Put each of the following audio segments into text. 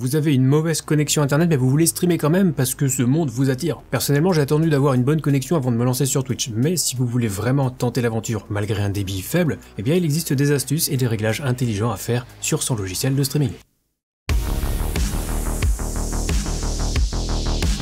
Vous avez une mauvaise connexion internet mais vous voulez streamer quand même parce que ce monde vous attire. Personnellement j'ai attendu d'avoir une bonne connexion avant de me lancer sur Twitch, mais si vous voulez vraiment tenter l'aventure malgré un débit faible, eh bien il existe des astuces et des réglages intelligents à faire sur son logiciel de streaming.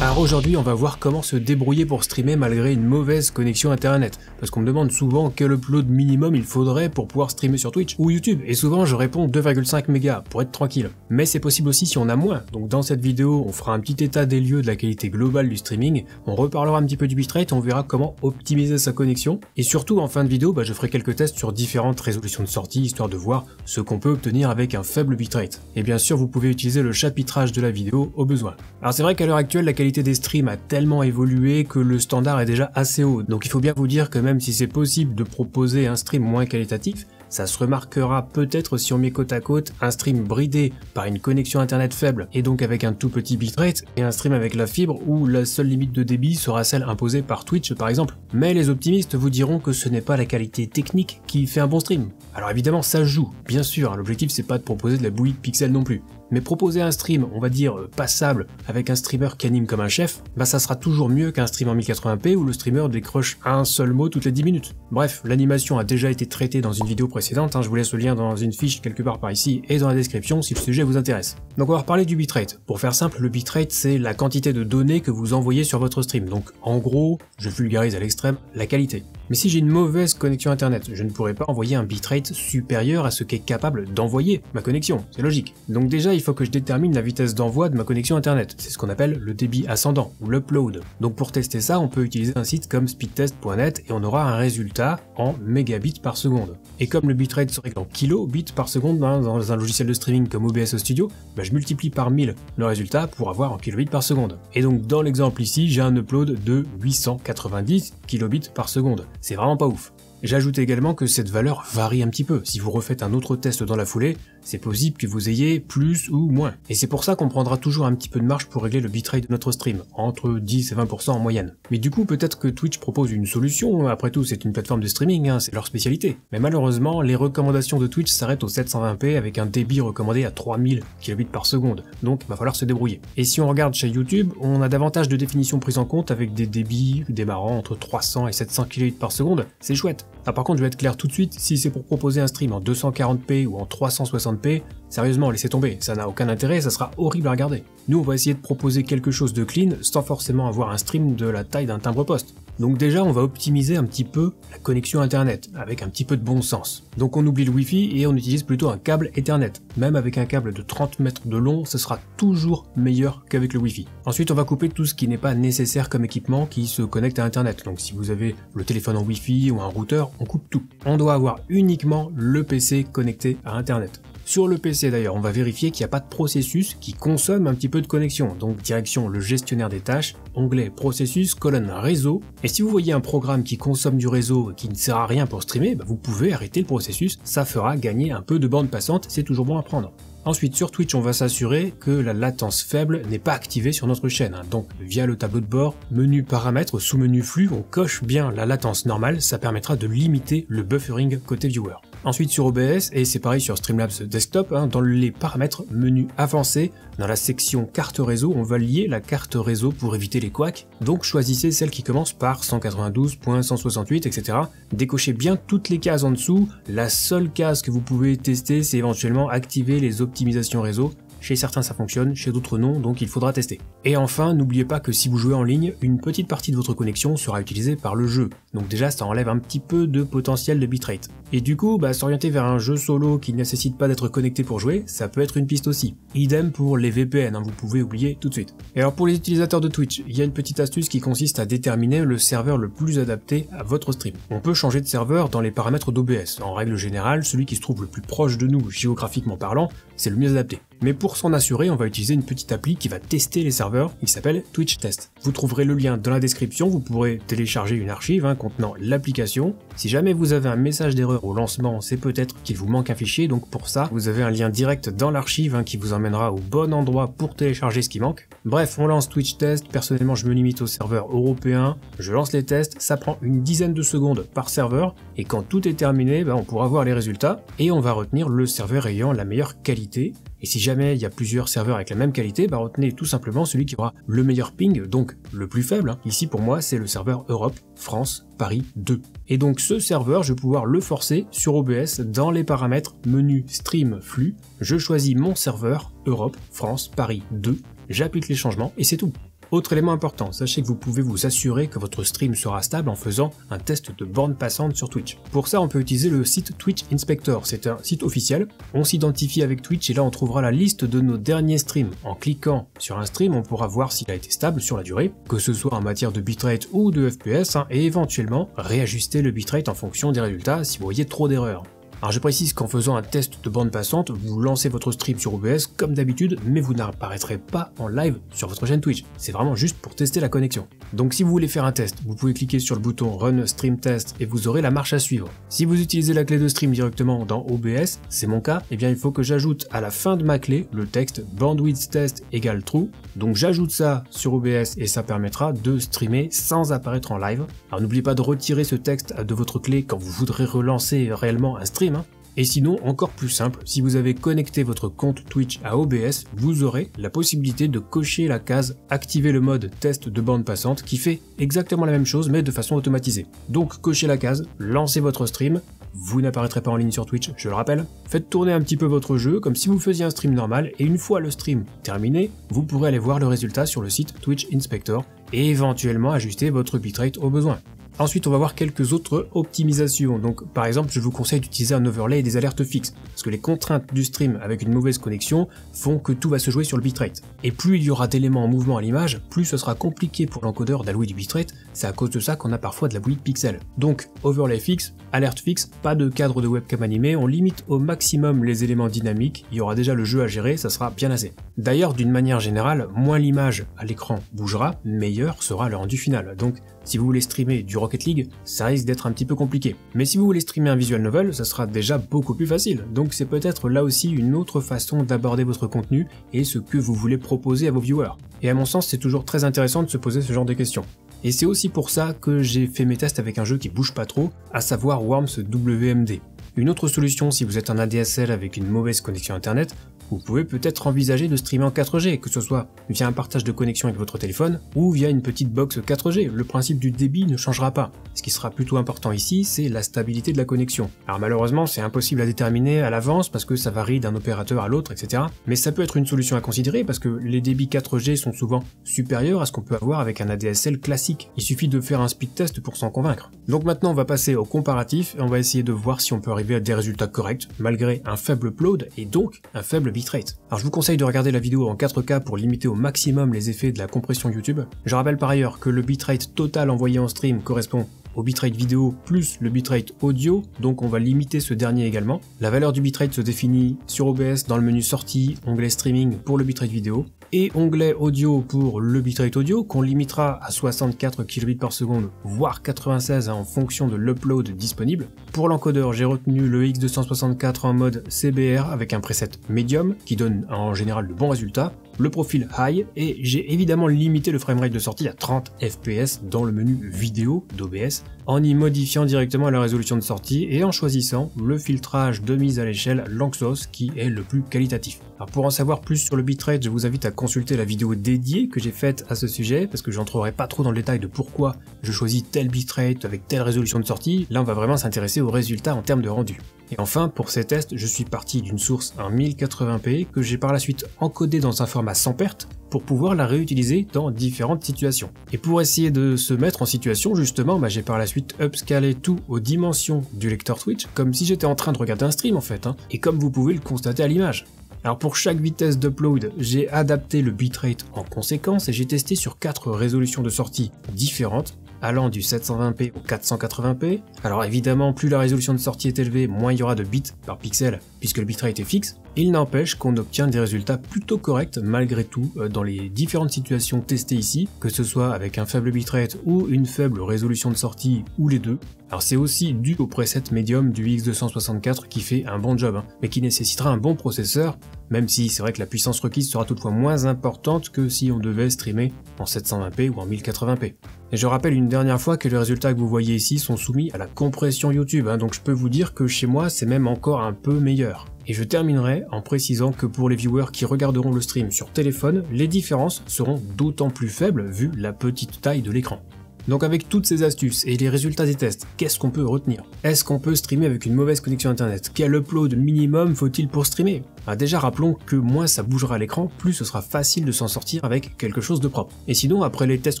Alors aujourd'hui on va voir comment se débrouiller pour streamer malgré une mauvaise connexion internet, parce qu'on me demande souvent quel upload minimum il faudrait pour pouvoir streamer sur Twitch ou YouTube, et souvent je réponds 2,5 mégas pour être tranquille. Mais c'est possible aussi si on a moins, donc dans cette vidéo on fera un petit état des lieux de la qualité globale du streaming, on reparlera un petit peu du bitrate, on verra comment optimiser sa connexion, et surtout en fin de vidéo je ferai quelques tests sur différentes résolutions de sortie, histoire de voir ce qu'on peut obtenir avec un faible bitrate. Et bien sûr vous pouvez utiliser le chapitrage de la vidéo au besoin. Alors c'est vrai qu'à l'heure actuelle la qualité des streams a tellement évolué que le standard est déjà assez haut, donc il faut bien vous dire que même si c'est possible de proposer un stream moins qualitatif, ça se remarquera peut-être si on met côte à côte un stream bridé par une connexion internet faible et donc avec un tout petit bitrate et un stream avec la fibre où la seule limite de débit sera celle imposée par Twitch par exemple. Mais les optimistes vous diront que ce n'est pas la qualité technique qui fait un bon stream. Alors évidemment ça joue, bien sûr, l'objectif c'est pas de proposer de la bouillie de pixels non plus. Mais proposer un stream, on va dire passable, avec un streamer qui anime comme un chef, ça sera toujours mieux qu'un stream en 1080p où le streamer décroche un seul mot toutes les 10 minutes. Bref, l'animation a déjà été traitée dans une vidéo précédente, je vous laisse le lien dans une fiche quelque part par ici et dans la description si le sujet vous intéresse. Donc on va reparler du bitrate. Pour faire simple, le bitrate c'est la quantité de données que vous envoyez sur votre stream, donc en gros, je vulgarise à l'extrême, la qualité. Mais si j'ai une mauvaise connexion internet, je ne pourrais pas envoyer un bitrate supérieur à ce qu'est capable d'envoyer ma connexion, c'est logique. Donc déjà il faut que je détermine la vitesse d'envoi de ma connexion internet, c'est ce qu'on appelle le débit ascendant, ou l'upload. Donc pour tester ça, on peut utiliser un site comme speedtest.net et on aura un résultat en mégabits par seconde. Et comme le bitrate serait en kilobits par seconde dans un logiciel de streaming comme OBS Studio, je multiplie par 1000 le résultat pour avoir en kilobits par seconde. Et donc dans l'exemple ici, j'ai un upload de 890 kilobits par seconde. C'est vraiment pas ouf. J'ajoute également que cette valeur varie un petit peu. Si vous refaites un autre test dans la foulée, c'est possible que vous ayez plus ou moins. Et c'est pour ça qu'on prendra toujours un petit peu de marge pour régler le bitrate de notre stream, entre 10 et 20% en moyenne. Mais du coup, peut-être que Twitch propose une solution, après tout c'est une plateforme de streaming, c'est leur spécialité. Mais malheureusement, les recommandations de Twitch s'arrêtent au 720p avec un débit recommandé à 3000 kbps par seconde, donc il va falloir se débrouiller. Et si on regarde chez YouTube, on a davantage de définitions prises en compte avec des débits démarrant entre 300 et 700 kbps par seconde, c'est chouette. Ah, par contre, je vais être clair tout de suite, si c'est pour proposer un stream en 240p ou en 360p, sérieusement, laissez tomber, ça n'a aucun intérêt, ça sera horrible à regarder. Nous, on va essayer de proposer quelque chose de clean sans forcément avoir un stream de la taille d'un timbre-poste. Donc déjà, on va optimiser un petit peu la connexion internet, avec un petit peu de bon sens. Donc on oublie le Wi-Fi et on utilise plutôt un câble Ethernet. Même avec un câble de 30 mètres de long, ce sera toujours meilleur qu'avec le Wi-Fi. Ensuite, on va couper tout ce qui n'est pas nécessaire comme équipement qui se connecte à internet. Donc si vous avez le téléphone en Wi-Fi ou un routeur, on coupe tout. On doit avoir uniquement le PC connecté à internet. Sur le PC d'ailleurs, on va vérifier qu'il n'y a pas de processus qui consomme un petit peu de connexion. Donc direction le gestionnaire des tâches, onglet processus, colonne réseau. Et si vous voyez un programme qui consomme du réseau et qui ne sert à rien pour streamer, vous pouvez arrêter le processus, ça fera gagner un peu de bande passante, c'est toujours bon à prendre. Ensuite sur Twitch on va s'assurer que la latence faible n'est pas activée sur notre chaîne, donc via le tableau de bord, menu paramètres, sous-menu flux, on coche bien la latence normale, ça permettra de limiter le buffering côté viewer. Ensuite sur OBS, et c'est pareil sur Streamlabs Desktop, dans les paramètres menu avancé, dans la section carte réseau, on va lier la carte réseau pour éviter les couacs, donc choisissez celle qui commence par 192.168, etc. Décochez bien toutes les cases en dessous, la seule case que vous pouvez tester c'est éventuellement activer les optimisations réseau. Chez certains ça fonctionne, chez d'autres non, donc il faudra tester. Et enfin, n'oubliez pas que si vous jouez en ligne, une petite partie de votre connexion sera utilisée par le jeu. Donc déjà ça enlève un petit peu de potentiel de bitrate. Et du coup, s'orienter vers un jeu solo qui ne nécessite pas d'être connecté pour jouer, ça peut être une piste aussi. Idem pour les VPN, vous pouvez oublier tout de suite. Et alors pour les utilisateurs de Twitch, il y a une petite astuce qui consiste à déterminer le serveur le plus adapté à votre stream. On peut changer de serveur dans les paramètres d'OBS. En règle générale, celui qui se trouve le plus proche de nous, géographiquement parlant, c'est le mieux adapté. Mais pour s'en assurer, on va utiliser une petite appli qui va tester les serveurs, qui s'appelle Twitch Test. Vous trouverez le lien dans la description, vous pourrez télécharger une archive contenant l'application. Si jamais vous avez un message d'erreur au lancement, c'est peut-être qu'il vous manque un fichier, donc pour ça, vous avez un lien direct dans l'archive qui vous emmènera au bon endroit pour télécharger ce qui manque. Bref, on lance Twitch Test, personnellement je me limite au serveur européen, je lance les tests, ça prend une dizaine de secondes par serveur, et quand tout est terminé, on pourra voir les résultats, et on va retenir le serveur ayant la meilleure qualité. Et si jamais il y a plusieurs serveurs avec la même qualité, retenez tout simplement celui qui aura le meilleur ping, donc le plus faible. Ici pour moi c'est le serveur Europe, France, Paris 2. Et donc ce serveur, je vais pouvoir le forcer sur OBS dans les paramètres menu stream flux. Je choisis mon serveur Europe, France, Paris 2, j'applique les changements et c'est tout. Autre élément important, sachez que vous pouvez vous assurer que votre stream sera stable en faisant un test de bande passante sur Twitch. Pour ça, on peut utiliser le site Twitch Inspector, c'est un site officiel. On s'identifie avec Twitch et là on trouvera la liste de nos derniers streams. En cliquant sur un stream, on pourra voir s'il a été stable sur la durée, que ce soit en matière de bitrate ou de FPS, et éventuellement réajuster le bitrate en fonction des résultats si vous voyez trop d'erreurs. Alors je précise qu'en faisant un test de bande passante, vous lancez votre stream sur OBS comme d'habitude, mais vous n'apparaîtrez pas en live sur votre chaîne Twitch. C'est vraiment juste pour tester la connexion. Donc si vous voulez faire un test, vous pouvez cliquer sur le bouton Run Stream Test et vous aurez la marche à suivre. Si vous utilisez la clé de stream directement dans OBS, c'est mon cas, eh bien il faut que j'ajoute à la fin de ma clé le texte Bandwidth Test égale True. Donc j'ajoute ça sur OBS et ça permettra de streamer sans apparaître en live. Alors n'oubliez pas de retirer ce texte de votre clé quand vous voudrez relancer réellement un stream. Et sinon, encore plus simple, si vous avez connecté votre compte Twitch à OBS, vous aurez la possibilité de cocher la case « Activer le mode test de bande passante » qui fait exactement la même chose mais de façon automatisée. Donc cochez la case, lancez votre stream, vous n'apparaîtrez pas en ligne sur Twitch, je le rappelle. Faites tourner un petit peu votre jeu comme si vous faisiez un stream normal et une fois le stream terminé, vous pourrez aller voir le résultat sur le site Twitch Inspector et éventuellement ajuster votre bitrate au besoin. Ensuite, on va voir quelques autres optimisations. Donc, par exemple, je vous conseille d'utiliser un overlay et des alertes fixes, parce que les contraintes du stream avec une mauvaise connexion font que tout va se jouer sur le bitrate. Et plus il y aura d'éléments en mouvement à l'image, plus ce sera compliqué pour l'encodeur d'allouer du bitrate, c'est à cause de ça qu'on a parfois de la bouillie de pixels. Donc, overlay fixe, alerte fixe, pas de cadre de webcam animé, on limite au maximum les éléments dynamiques, il y aura déjà le jeu à gérer, ça sera bien assez. D'ailleurs, d'une manière générale, moins l'image à l'écran bougera, meilleur sera le rendu final. Donc, si vous voulez streamer du Rocket League, ça risque d'être un petit peu compliqué. Mais si vous voulez streamer un visual novel, ça sera déjà beaucoup plus facile. Donc c'est peut-être là aussi une autre façon d'aborder votre contenu et ce que vous voulez proposer à vos viewers. Et à mon sens, c'est toujours très intéressant de se poser ce genre de questions. Et c'est aussi pour ça que j'ai fait mes tests avec un jeu qui bouge pas trop, à savoir Worms WMD. Une autre solution si vous êtes un ADSL avec une mauvaise connexion internet, vous pouvez peut-être envisager de streamer en 4G, que ce soit via un partage de connexion avec votre téléphone ou via une petite box 4G. Le principe du débit ne changera pas. Ce qui sera plutôt important ici, c'est la stabilité de la connexion. Alors malheureusement, c'est impossible à déterminer à l'avance parce que ça varie d'un opérateur à l'autre, etc. Mais ça peut être une solution à considérer parce que les débits 4G sont souvent supérieurs à ce qu'on peut avoir avec un ADSL classique. Il suffit de faire un speed test pour s'en convaincre. Donc maintenant, on va passer au comparatif et on va essayer de voir si on peut arriver à des résultats corrects malgré un faible upload et donc un faible bitrate. Alors je vous conseille de regarder la vidéo en 4K pour limiter au maximum les effets de la compression YouTube. Je rappelle par ailleurs que le bitrate total envoyé en stream correspond au bitrate vidéo plus le bitrate audio, donc on va limiter ce dernier également. La valeur du bitrate se définit sur OBS dans le menu sortie, onglet streaming pour le bitrate vidéo, et onglet audio pour le bitrate audio qu'on limitera à 64 kbps par seconde, voire 96 en fonction de l'upload disponible. Pour l'encodeur, j'ai retenu le X264 en mode CBR avec un preset medium qui donne en général de bons résultats, le profil high, et j'ai évidemment limité le framerate de sortie à 30 fps dans le menu vidéo d'OBS en y modifiant directement la résolution de sortie et en choisissant le filtrage de mise à l'échelle Lanczos qui est le plus qualitatif. Alors pour en savoir plus sur le bitrate, je vous invite à consulter la vidéo dédiée que j'ai faite à ce sujet parce que j'entrerai pas trop dans le détail de pourquoi je choisis tel bitrate avec telle résolution de sortie. Là on va vraiment s'intéresser aux résultats en termes de rendu. Et enfin, pour ces tests, je suis parti d'une source en 1080p que j'ai par la suite encodée dans un format sans perte pour pouvoir la réutiliser dans différentes situations. Et pour essayer de se mettre en situation, justement, j'ai par la suite upscalé tout aux dimensions du lecteur Twitch, comme si j'étais en train de regarder un stream en fait, et comme vous pouvez le constater à l'image. Alors pour chaque vitesse d'upload, j'ai adapté le bitrate en conséquence et j'ai testé sur 4 résolutions de sortie différentes, allant du 720p au 480p. Alors évidemment, plus la résolution de sortie est élevée, moins il y aura de bits par pixel, puisque le bitrate est fixe. Il n'empêche qu'on obtient des résultats plutôt corrects malgré tout dans les différentes situations testées ici, que ce soit avec un faible bitrate ou une faible résolution de sortie ou les deux. Alors c'est aussi dû au preset médium du X264 qui fait un bon job, mais qui nécessitera un bon processeur, même si c'est vrai que la puissance requise sera toutefois moins importante que si on devait streamer en 720p ou en 1080p. Et je rappelle une dernière fois que les résultats que vous voyez ici sont soumis à la compression YouTube, donc je peux vous dire que chez moi c'est même encore un peu meilleur. Et je terminerai en précisant que pour les viewers qui regarderont le stream sur téléphone, les différences seront d'autant plus faibles vu la petite taille de l'écran. Donc avec toutes ces astuces et les résultats des tests, qu'est-ce qu'on peut retenir? Est-ce qu'on peut streamer avec une mauvaise connexion internet? Quel upload minimum faut-il pour streamer? Déjà rappelons que moins ça bougera à l'écran, plus ce sera facile de s'en sortir avec quelque chose de propre. Et sinon, après les tests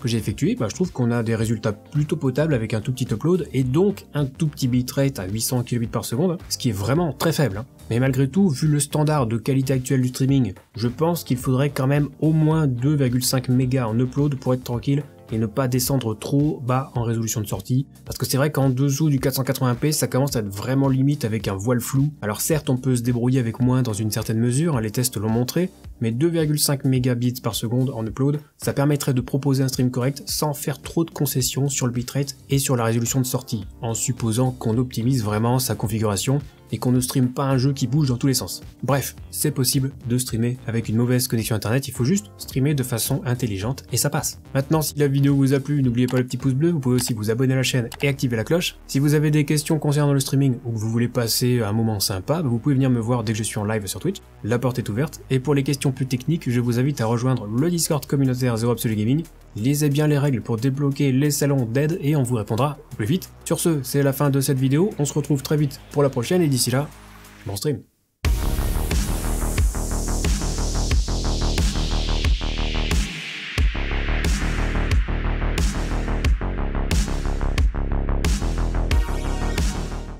que j'ai effectués, je trouve qu'on a des résultats plutôt potables avec un tout petit upload et donc un tout petit bitrate à 800 kbps par seconde, ce qui est vraiment très faible. Mais malgré tout, vu le standard de qualité actuelle du streaming, je pense qu'il faudrait quand même au moins 2,5 mégas en upload pour être tranquille et ne pas descendre trop bas en résolution de sortie, parce que c'est vrai qu'en dessous du 480p ça commence à être vraiment limite avec un voile flou. Alors certes on peut se débrouiller avec moins dans une certaine mesure, les tests l'ont montré, mais 2,5 mégabits par seconde en upload, ça permettrait de proposer un stream correct sans faire trop de concessions sur le bitrate et sur la résolution de sortie, en supposant qu'on optimise vraiment sa configuration et qu'on ne streame pas un jeu qui bouge dans tous les sens. Bref, c'est possible de streamer avec une mauvaise connexion internet, il faut juste streamer de façon intelligente et ça passe. Maintenant, si la vidéo vous a plu, n'oubliez pas le petit pouce bleu, vous pouvez aussi vous abonner à la chaîne et activer la cloche. Si vous avez des questions concernant le streaming ou que vous voulez passer un moment sympa, vous pouvez venir me voir dès que je suis en live sur Twitch, la porte est ouverte. Et pour les questions plus techniques, je vous invite à rejoindre le Discord communautaire Zero Absolute Gaming. Lisez bien les règles pour débloquer les salons d'aide et on vous répondra au plus vite. Sur ce, c'est la fin de cette vidéo, on se retrouve très vite pour la prochaine et d'ici là, bon stream.